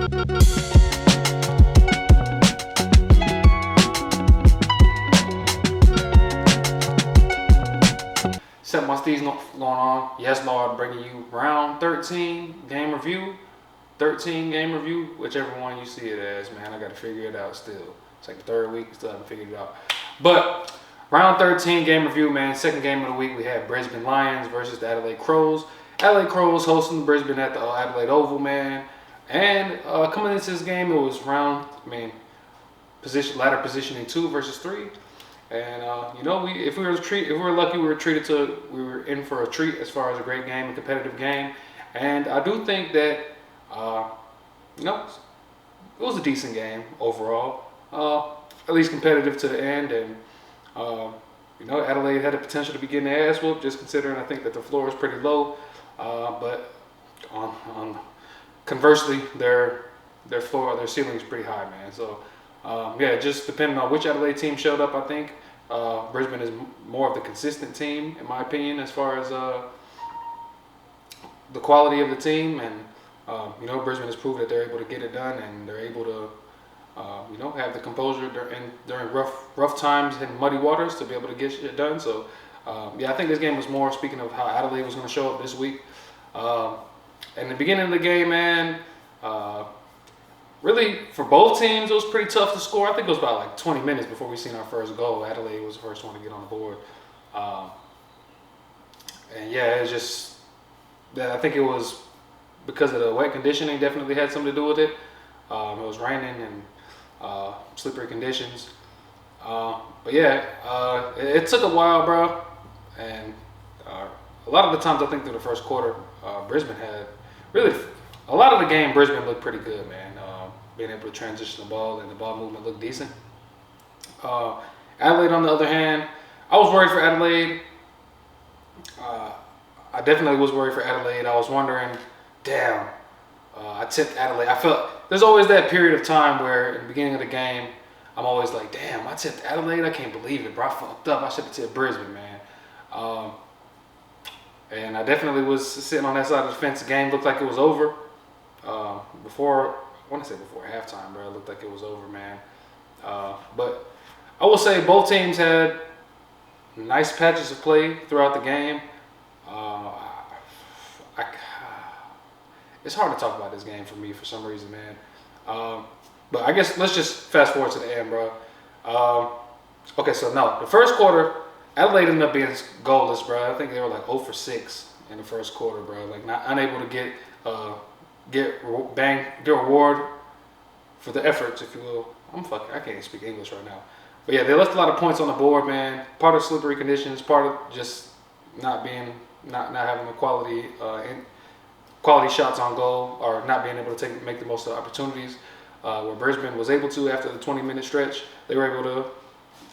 Set my steeds going on. Yes, Lord, bringing you round 13 game review. 13 game review, whichever one you see it as, man. I got to figure it out still. It's like the third week, still haven't figured it out. But round 13 game review, man. Second game of the week, we had Brisbane Lions versus the Adelaide Crows. Adelaide Crows hosting Brisbane at the Adelaide Oval, man. And coming into this game, it was ladder positioning 2 versus 3. And if we were lucky, we were in for a treat as far as a great game, a competitive game. And I do think that it was a decent game overall, at least competitive to the end. And Adelaide had the potential to be getting their ass whooped, just considering I think that the floor is pretty low. But conversely, their ceiling is pretty high, man. So. Just depending on which Adelaide team showed up, I think Brisbane is more of the consistent team, in my opinion, as far as the quality of the team. And Brisbane has proved that they're able to get it done, and they're able to have the composure during rough times and muddy waters to be able to get shit done. So I think this game was more speaking of how Adelaide was going to show up this week. In the beginning of the game, man. Really, for both teams, it was pretty tough to score. I think it was about like 20 minutes before we seen our first goal. Adelaide was the first one to get on the board. It was just that I think it was because of the wet conditioning definitely had something to do with it. It was raining and slippery conditions. It took a while, bro. And a lot of the times I think through the first quarter, Brisbane had really a lot of the game. Brisbane looked pretty good, man. Being able to transition the ball and the ball movement looked decent. Adelaide, on the other hand, I was worried for Adelaide. I definitely was worried for Adelaide. I was wondering, damn, I tipped Adelaide. I felt there's always that period of time where in the beginning of the game, I'm always like, damn, I tipped Adelaide. I can't believe it, bro. I fucked up. I should have tipped Brisbane, man. And I definitely was sitting on that side of the fence. The game looked like it was over. Before halftime, bro. It looked like it was over, man. But I will say both teams had nice patches of play throughout the game. It's hard to talk about this game for me for some reason, man. But I guess let's just fast forward to the end, bro. The first quarter, Adelaide ended up being goalless, bro. I think they were like 0 for 6 in the first quarter, bro. Like not unable to get reward for the efforts, if you will. I can't even speak English right now. But yeah, they left a lot of points on the board, man. Part of slippery conditions, part of just not having the quality shots on goal, or not being able to make the most of the opportunities. Where Brisbane was able to after the 20-minute stretch, they were able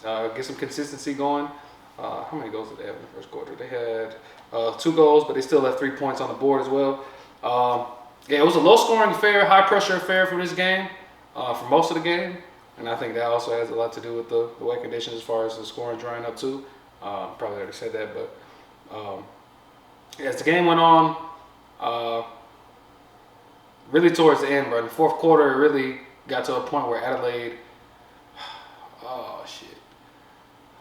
to get some consistency going. How many goals did they have in the first quarter? They had 2 goals, but they still left 3 points on the board as well. It was a low-scoring affair, high-pressure affair for this game, for most of the game. And I think that also has a lot to do with the wet conditions as far as the scoring drying up too. Probably already said that, but as the game went on, really towards the end, bro, in the fourth quarter, it really got to a point where Adelaide, oh, shit.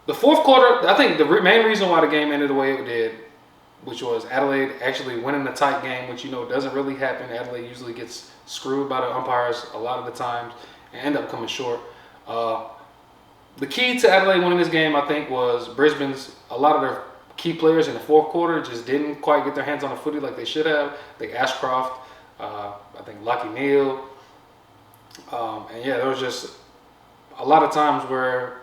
The fourth quarter, I think the main reason why the game ended the way it did, which was Adelaide actually winning a tight game, which doesn't really happen. Adelaide usually gets screwed by the umpires a lot of the times and end up coming short. The key to Adelaide winning this game, I think, was a lot of their key players in the fourth quarter just didn't quite get their hands on the footy like they should have. Like Ashcroft, I think Lachie Neale. There was just a lot of times where,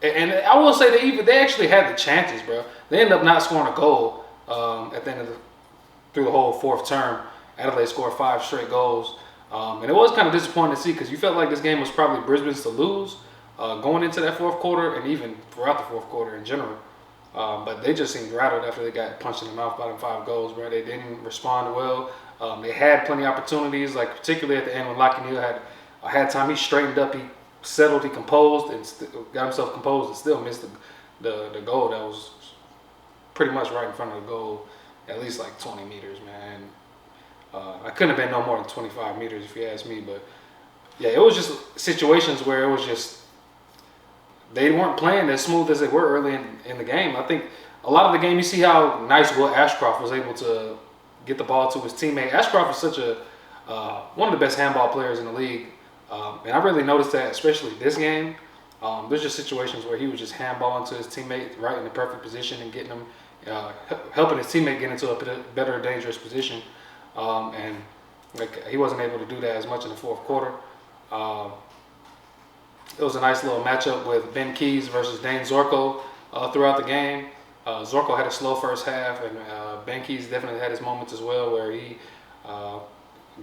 and I will say they actually had the chances, bro. They ended up not scoring a goal. At the end through the whole fourth term, Adelaide scored 5 straight goals. And it was kind of disappointing to see because you felt like this game was probably Brisbane's to lose going into that fourth quarter and even throughout the fourth quarter in general. But they just seemed rattled after they got punched in the mouth by them 5 goals, bro. They didn't respond well. They had plenty of opportunities, like particularly at the end when Lachie Neale had time. He straightened up, he settled, he composed, and got himself composed and still missed the goal that was pretty much right in front of the goal, at least like 20 meters, man. I couldn't have been no more than 25 meters if you ask me. But yeah, it was just situations where it was just they weren't playing as smooth as they were early in the game. I think a lot of the game, you see how nice Will Ashcroft was able to get the ball to his teammate. Ashcroft is such a one of the best handball players in the league, and I really noticed that, especially this game. There's just situations where he was just handballing to his teammate right in the perfect position and getting him, helping his teammate get into a better dangerous position, and like he wasn't able to do that as much in the fourth quarter. It was a nice little matchup with Ben Keys versus Dane Zorko throughout the game. Zorko had a slow first half, and Ben Keys definitely had his moments as well where he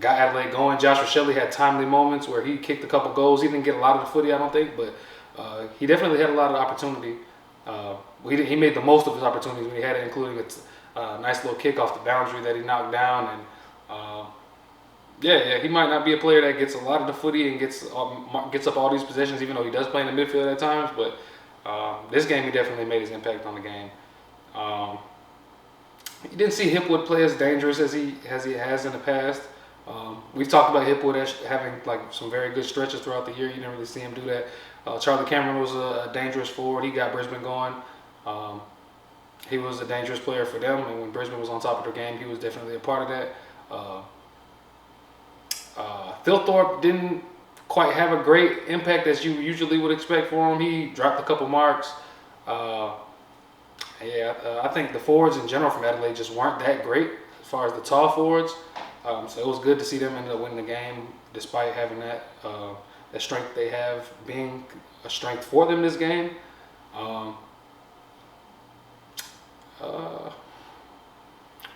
got Adelaide going. Joshua Shelley had timely moments where he kicked a couple goals. He didn't get a lot of the footy, I don't think, but he definitely had a lot of opportunity. He made the most of his opportunities when he had it, including a nice little kick off the boundary that he knocked down. And he might not be a player that gets a lot of the footy and gets up all these possessions, even though he does play in the midfield at times. But this game, he definitely made his impact on the game. You didn't see Hipwood play as dangerous as he has in the past. We've talked about Hipwood as having like some very good stretches throughout the year. You didn't really see him do that. Charlie Cameron was a dangerous forward. He got Brisbane going. He was a dangerous player for them, and when Brisbane was on top of their game, he was definitely a part of that. Thilthorpe didn't quite have a great impact as you usually would expect for him. He dropped a couple marks. I think the forwards in general from Adelaide just weren't that great as far as the tall forwards. So it was good to see them end up winning the game despite having that strength they have being a strength for them this game.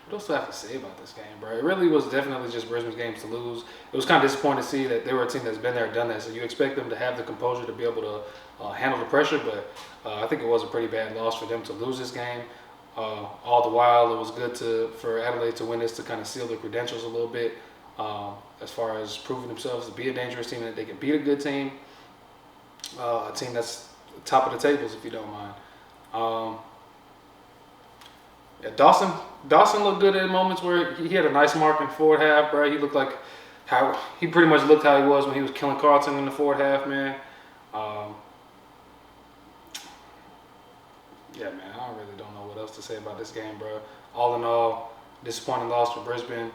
What else do I have to say about this game, bro? It really was definitely just Brisbane's games to lose. It was kind of disappointing to see that they were a team that's been there, done that. So you expect them to have the composure to be able to handle the pressure, but I think it was a pretty bad loss for them to lose this game. All the while, it was good for Adelaide to win this to kind of seal their credentials a little bit as far as proving themselves to be a dangerous team, that they can beat a good team, a team that's top of the tables, if you don't mind. Dawson looked good at moments where he had a nice mark in forward half, bro. He looked like he pretty much looked how he was when he was killing Carlton in the forward half, man. Man, I really don't know what else to say about this game, bro. All in all, disappointing loss for Brisbane.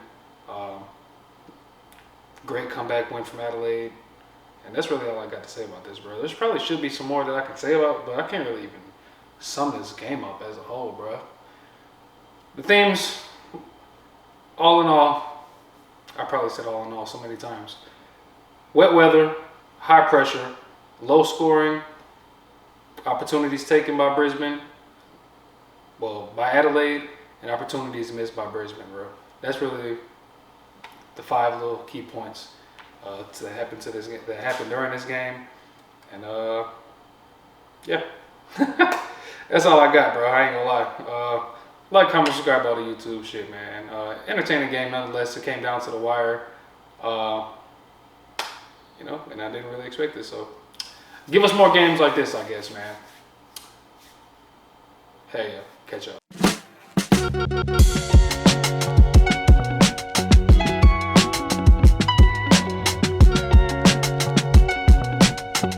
Great comeback win from Adelaide. And that's really all I got to say about this, bro. There probably should be some more that I can say about, but I can't really even sum this game up as a whole, bro. The themes, all in all, I probably said all in all so many times. Wet weather, high pressure, low scoring, opportunities taken by Brisbane, by Adelaide, and opportunities missed by Brisbane, bro. That's really the 5 little key points that happened during this game. And that's all I got, bro. I ain't gonna lie. Like, comment, subscribe, all the YouTube shit, man. Entertaining game nonetheless. It came down to the wire, and I didn't really expect this. So, give us more games like this, I guess, man. Hey, catch up.